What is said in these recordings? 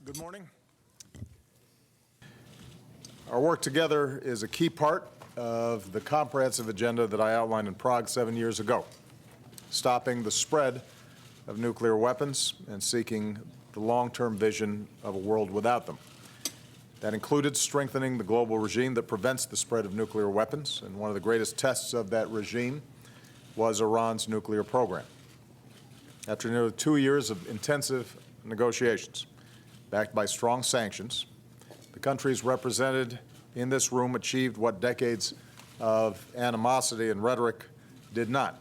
Good morning. Our work together is a key part of the comprehensive agenda that I outlined in Prague 7 years ago, stopping the spread of nuclear weapons and seeking the long-term vision of a world without them. That included strengthening the global regime that prevents the spread of nuclear weapons, and one of the greatest tests of that regime was Iran's nuclear program. After nearly 2 years of intensive negotiations, backed by strong sanctions, the countries represented in this room achieved what decades of animosity and rhetoric did not: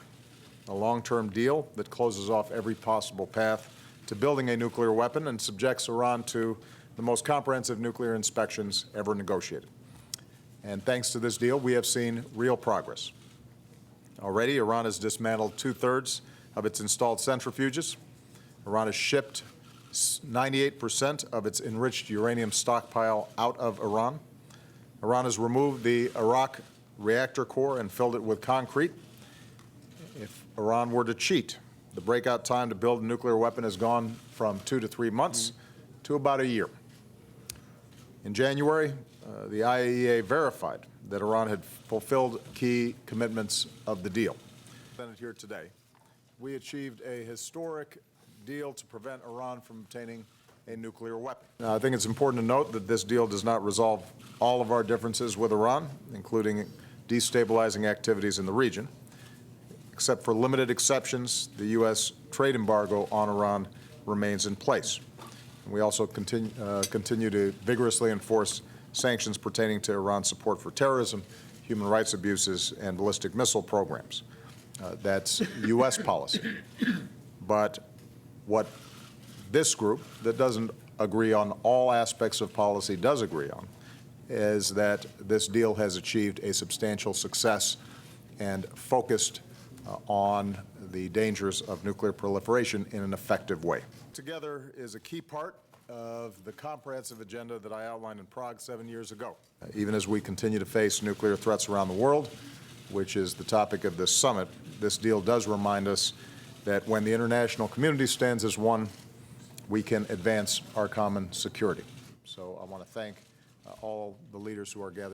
a long-term deal that closes off every possible path to building a nuclear weapon and subjects Iran to the most comprehensive nuclear inspections ever negotiated. And thanks to this deal, we have seen real progress. Already, Iran has dismantled 2/3 of its installed centrifuges. Iran has shipped 98% of its enriched uranium stockpile out of Iran. Iran has removed the Iraq reactor core and filled it with concrete. If Iran were to cheat, the breakout time to build a nuclear weapon has gone from 2 to 3 months to about a year. In January, the IAEA verified that Iran had fulfilled key commitments of the deal. Presented here today, we achieved a historic deal to prevent Iran from obtaining a nuclear weapon. Now, I think it's important to note that this deal does not resolve all of our differences with Iran, including destabilizing activities in the region. Except for limited exceptions, the U.S. trade embargo on Iran remains in place. We also continue to vigorously enforce sanctions pertaining to Iran's support for terrorism, human rights abuses, and ballistic missile programs. That's U.S. policy. But what this group, that doesn't agree on all aspects of policy, does agree on is that this deal has achieved a substantial success and focused on the dangers of nuclear proliferation in an effective way. Together is a key part of the comprehensive agenda that I outlined in Prague 7 years ago. Even as we continue to face nuclear threats around the world, which is the topic of this summit, this deal does remind us that when the international community stands as one, we can advance our common security. So I want to thank all the leaders who are gathered.